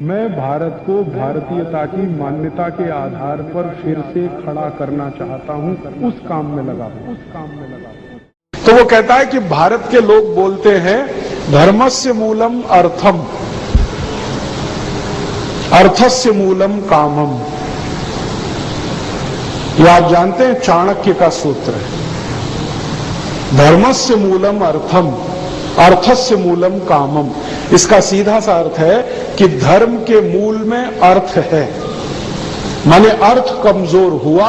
मैं भारत को भारतीयता की मान्यता के आधार पर फिर से खड़ा करना चाहता हूं, उस काम में लगा हूं। तो वो कहता है कि भारत के लोग बोलते हैं धर्मस्य मूलम अर्थम, अर्थस्य मूलम कामम। ये आप जानते हैं चाणक्य का सूत्र है, धर्मस्य मूलम अर्थम, अर्थस्य मूलम कामम। इसका सीधा सा अर्थ है कि धर्म के मूल में अर्थ है, माने अर्थ कमजोर हुआ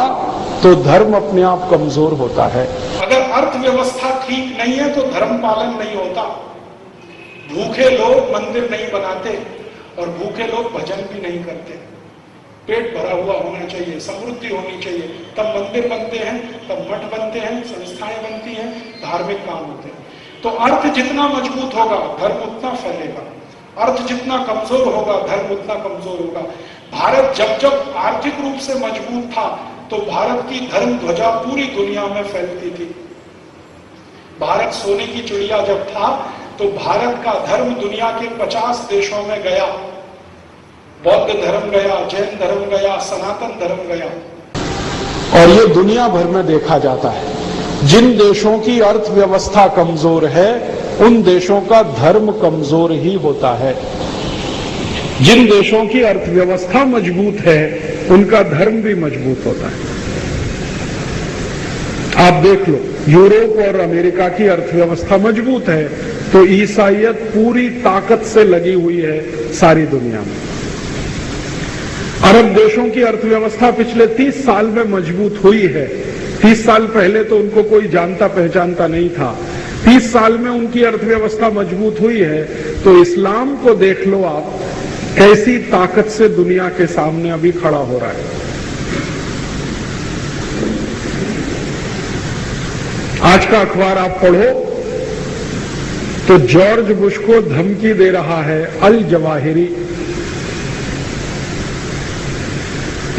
तो धर्म अपने आप कमजोर होता है। अगर अर्थव्यवस्था ठीक नहीं है तो धर्म पालन नहीं होता। भूखे लोग मंदिर नहीं बनाते और भूखे लोग भजन भी नहीं करते। पेट भरा हुआ होना चाहिए, समृद्धि होनी चाहिए, तब मंदिर बनते हैं, तब मठ बनते हैं, संस्थाएं बनती हैं, धार्मिक काम होते हैं। तो अर्थ जितना मजबूत होगा धर्म उतना फैलेगा, अर्थ जितना कमजोर होगा धर्म उतना कमजोर होगा। भारत जब जब आर्थिक रूप से मजबूत था तो भारत की धर्म ध्वजा पूरी दुनिया में फैलती थी। भारत सोने की चिड़िया जब था तो भारत का धर्म दुनिया के 50 देशों में गया, बौद्ध धर्म गया, जैन धर्म गया, सनातन धर्म गया। और ये दुनिया भर में देखा जाता है, जिन देशों की अर्थव्यवस्था कमजोर है उन देशों का धर्म कमजोर ही होता है, जिन देशों की अर्थव्यवस्था मजबूत है उनका धर्म भी मजबूत होता है। आप देख लो, यूरोप और अमेरिका की अर्थव्यवस्था मजबूत है तो ईसाईयत पूरी ताकत से लगी हुई है सारी दुनिया में। अरब देशों की अर्थव्यवस्था पिछले 30 साल में मजबूत हुई है। 30 साल पहले तो उनको कोई जानता पहचानता नहीं था, 30 साल में उनकी अर्थव्यवस्था मजबूत हुई है। तो इस्लाम को देख लो आप, कैसी ताकत से दुनिया के सामने अभी खड़ा हो रहा है। आज का अखबार आप पढ़ो तो जॉर्ज बुश को धमकी दे रहा है अल जवाहिरी,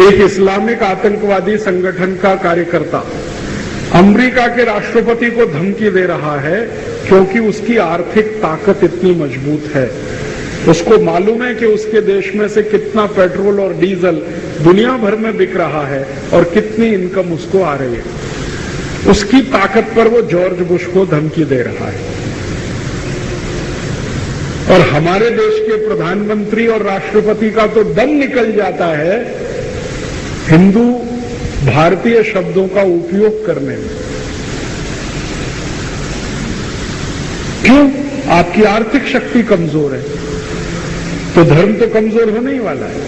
एक इस्लामिक आतंकवादी संगठन का कार्यकर्ता, अमेरिका के राष्ट्रपति को धमकी दे रहा है क्योंकि उसकी आर्थिक ताकत इतनी मजबूत है। उसको मालूम है कि उसके देश में से कितना पेट्रोल और डीजल दुनिया भर में बिक रहा है और कितनी इनकम उसको आ रही है। उसकी ताकत पर वो जॉर्ज बुश को धमकी दे रहा है। और हमारे देश के प्रधानमंत्री और राष्ट्रपति का तो दम निकल जाता है हिंदू भारतीय शब्दों का उपयोग करने में। क्यों? आपकी आर्थिक शक्ति कमजोर है तो धर्म तो कमजोर होने ही वाला है।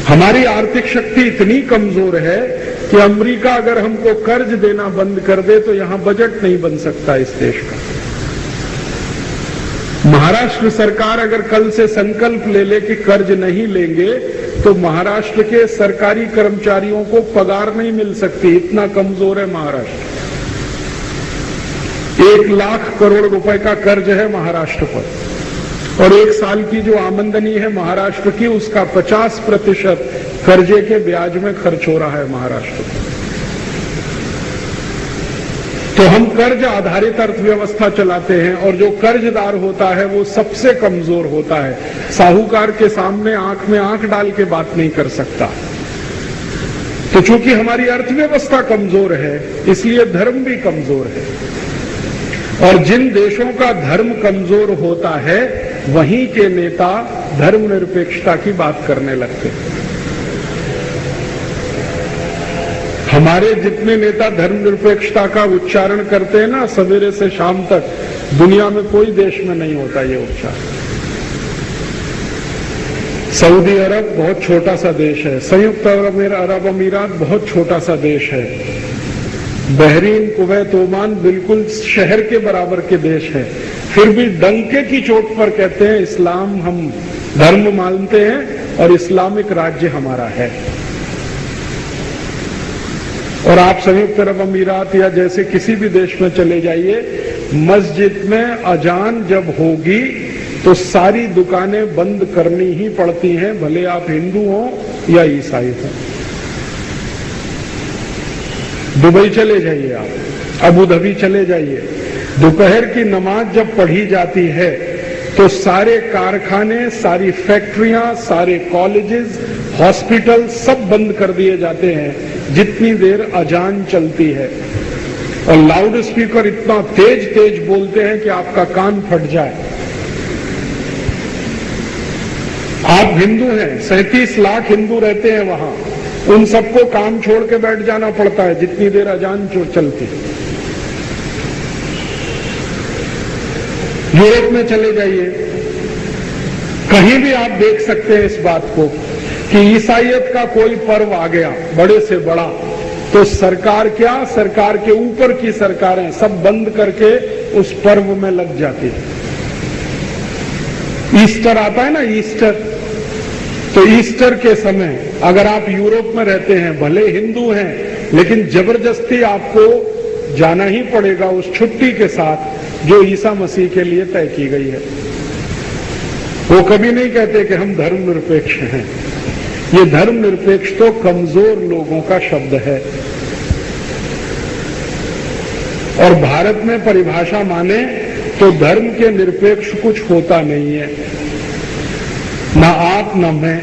हमारी आर्थिक शक्ति इतनी कमजोर है कि अमेरिका अगर हमको कर्ज देना बंद कर दे तो यहां बजट नहीं बन सकता इस देश का। महाराष्ट्र सरकार अगर कल से संकल्प ले ले कि कर्ज नहीं लेंगे तो महाराष्ट्र के सरकारी कर्मचारियों को पगार नहीं मिल सकती, इतना कमजोर है महाराष्ट्र। 1 लाख करोड़ रुपए का कर्ज है महाराष्ट्र पर और एक साल की जो आमदनी है महाराष्ट्र की उसका 50% कर्जे के ब्याज में खर्च हो रहा है महाराष्ट्र में। तो हम कर्ज आधारित अर्थव्यवस्था चलाते हैं और जो कर्जदार होता है वो सबसे कमजोर होता है, साहूकार के सामने आंख में आंख डाल के बात नहीं कर सकता। तो चूंकि हमारी अर्थव्यवस्था कमजोर है इसलिए धर्म भी कमजोर है और जिन देशों का धर्म कमजोर होता है वहीं के नेता धर्मनिरपेक्षता की बात करने लगते हैं। हमारे जितने नेता धर्मनिरपेक्षता का उच्चारण करते हैं ना सवेरे से शाम तक, दुनिया में कोई देश में नहीं होता ये उच्चारण। सऊदी अरब बहुत छोटा सा देश है, संयुक्त अरब अमीरात बहुत छोटा सा देश है, बहरीन, कुवैत, ओमान बिल्कुल शहर के बराबर के देश है, फिर भी डंके की चोट पर कहते हैं इस्लाम हम धर्म मानते हैं और इस्लामिक राज्य हमारा है। और आप संयुक्त अरब अमीरात या जैसे किसी भी देश में चले जाइए, मस्जिद में अजान जब होगी तो सारी दुकानें बंद करनी ही पड़ती हैं, भले आप हिंदू हो या ईसाई हो। दुबई चले जाइए आप, अबू धाबी चले जाइए, दोपहर की नमाज जब पढ़ी जाती है तो सारे कारखाने, सारी फैक्ट्रियां, सारे कॉलेजेस, हॉस्पिटल सब बंद कर दिए जाते हैं जितनी देर अजान चलती है। और लाउड स्पीकर इतना तेज तेज बोलते हैं कि आपका कान फट जाए। आप हिंदू हैं, 37 लाख हिंदू रहते हैं वहां, उन सबको काम छोड़ के बैठ जाना पड़ता है जितनी देर अजान चलती है। यूरोप में चले जाइए, कहीं भी आप देख सकते हैं इस बात को कि ईसाइयत का कोई पर्व आ गया बड़े से बड़ा, तो सरकार क्या, सरकार के ऊपर की सरकारें सब बंद करके उस पर्व में लग जाती है। ईस्टर आता है ना, ईस्टर, तो ईस्टर के समय अगर आप यूरोप में रहते हैं, भले हिंदू हैं, लेकिन जबरदस्ती आपको जाना ही पड़ेगा उस छुट्टी के साथ जो ईसा मसीह के लिए तय की गई है। वो कभी नहीं कहते कि हम धर्मनिरपेक्ष हैं। ये धर्मनिरपेक्ष तो कमजोर लोगों का शब्द है। और भारत में परिभाषा माने तो धर्म के निरपेक्ष कुछ होता नहीं है, ना आप ना मैं।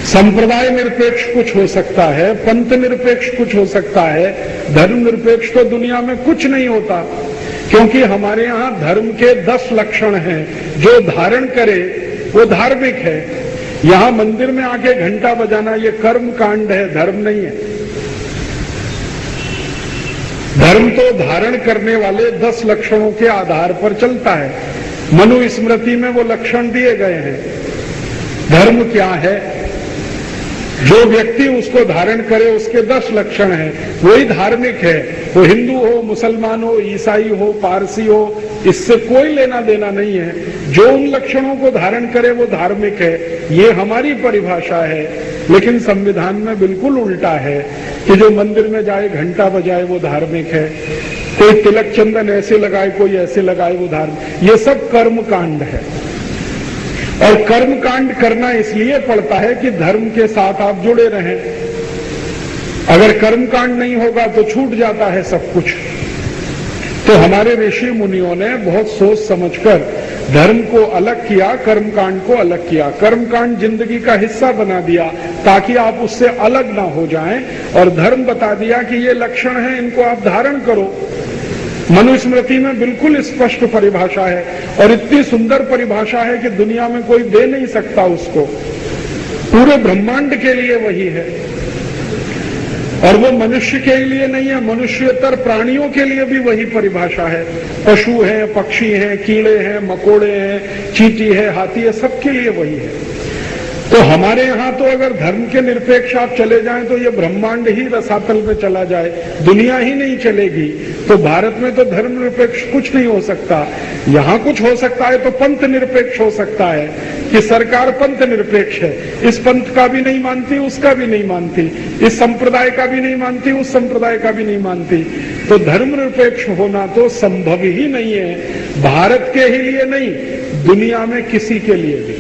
संप्रदाय निरपेक्ष कुछ हो सकता है, पंथ निरपेक्ष कुछ हो सकता है, धर्म निरपेक्ष तो दुनिया में कुछ नहीं होता, क्योंकि हमारे यहां धर्म के 10 लक्षण हैं। जो धारण करे वो धार्मिक है। यहां मंदिर में आके घंटा बजाना ये कर्म कांड है, धर्म नहीं है। धर्म तो धारण करने वाले 10 लक्षणों के आधार पर चलता है। मनुस्मृति में वो लक्षण दिए गए हैं। धर्म क्या है? जो व्यक्ति उसको धारण करे उसके 10 लक्षण हैं, वही धार्मिक है। वो हिंदू हो, मुसलमान हो, ईसाई हो, पारसी हो, इससे कोई लेना देना नहीं है। जो उन लक्षणों को धारण करे वो धार्मिक है। ये हमारी परिभाषा है, लेकिन संविधान में बिल्कुल उल्टा है कि जो मंदिर में जाए घंटा बजाए वो धार्मिक है, कोई तिलक चंदन ऐसे लगाए कोई ऐसे लगाए वो धार्मिक। ये सब कर्म कांड है। और कर्म कांड करना इसलिए पड़ता है कि धर्म के साथ आप जुड़े रहें। अगर कर्म कांड नहीं होगा तो छूट जाता है सब कुछ। तो हमारे ऋषि मुनियों ने बहुत सोच समझकर धर्म को अलग किया, कर्म कांड को अलग किया। कर्म कांड जिंदगी का हिस्सा बना दिया ताकि आप उससे अलग ना हो जाएं, और धर्म बता दिया कि ये लक्षण हैं, इनको आप धारण करो। मनुस्मृति में बिल्कुल स्पष्ट परिभाषा है, और इतनी सुंदर परिभाषा है कि दुनिया में कोई दे नहीं सकता उसको। पूरे ब्रह्मांड के लिए वही है, और वो मनुष्य के लिए नहीं है, मनुष्यतर प्राणियों के लिए भी वही परिभाषा है। पशु हैं, पक्षी हैं, कीड़े हैं, मकोड़े हैं, चींटी है, हाथी है, सबके लिए वही है। तो हमारे यहां तो अगर धर्म के निरपेक्ष आप चले जाएं तो ये ब्रह्मांड ही रसातल में चला जाए, दुनिया ही नहीं चलेगी। तो भारत में तो धर्म निरपेक्ष कुछ नहीं हो सकता। यहां कुछ हो सकता है तो पंथ निरपेक्ष हो सकता है कि सरकार पंथ निरपेक्ष है, इस पंथ का भी नहीं मानती, उसका भी नहीं मानती, इस संप्रदाय का भी नहीं मानती, उस संप्रदाय का भी नहीं मानती। तो धर्म निरपेक्ष होना तो संभव ही नहीं है, भारत के ही लिए नहीं, दुनिया में किसी के लिए भी।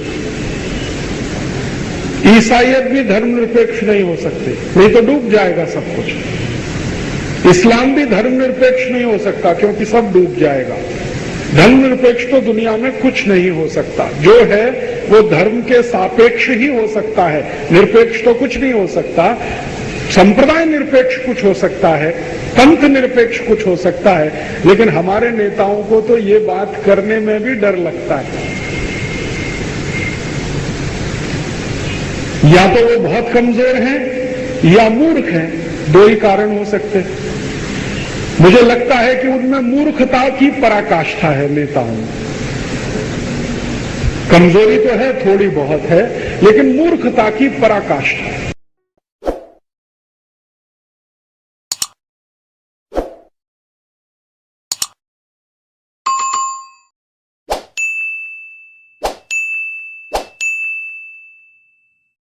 ईसाइयत भी धर्मनिरपेक्ष नहीं हो सकते, नहीं तो डूब जाएगा सब कुछ। इस्लाम भी धर्मनिरपेक्ष नहीं हो सकता क्योंकि सब डूब जाएगा। धर्मनिरपेक्ष तो दुनिया में कुछ नहीं हो सकता। जो है वो धर्म के सापेक्ष ही हो सकता है, निरपेक्ष तो कुछ नहीं हो सकता। संप्रदाय निरपेक्ष कुछ हो सकता है, पंथ निरपेक्ष कुछ हो सकता है, लेकिन हमारे नेताओं को तो ये बात करने में भी डर लगता है। या तो वो बहुत कमजोर हैं या मूर्ख हैं, दो ही कारण हो सकते हैं। मुझे लगता है कि उनमें मूर्खता की पराकाष्ठा है नेताओं में। कमजोरी तो है, थोड़ी बहुत है, लेकिन मूर्खता की पराकाष्ठा है।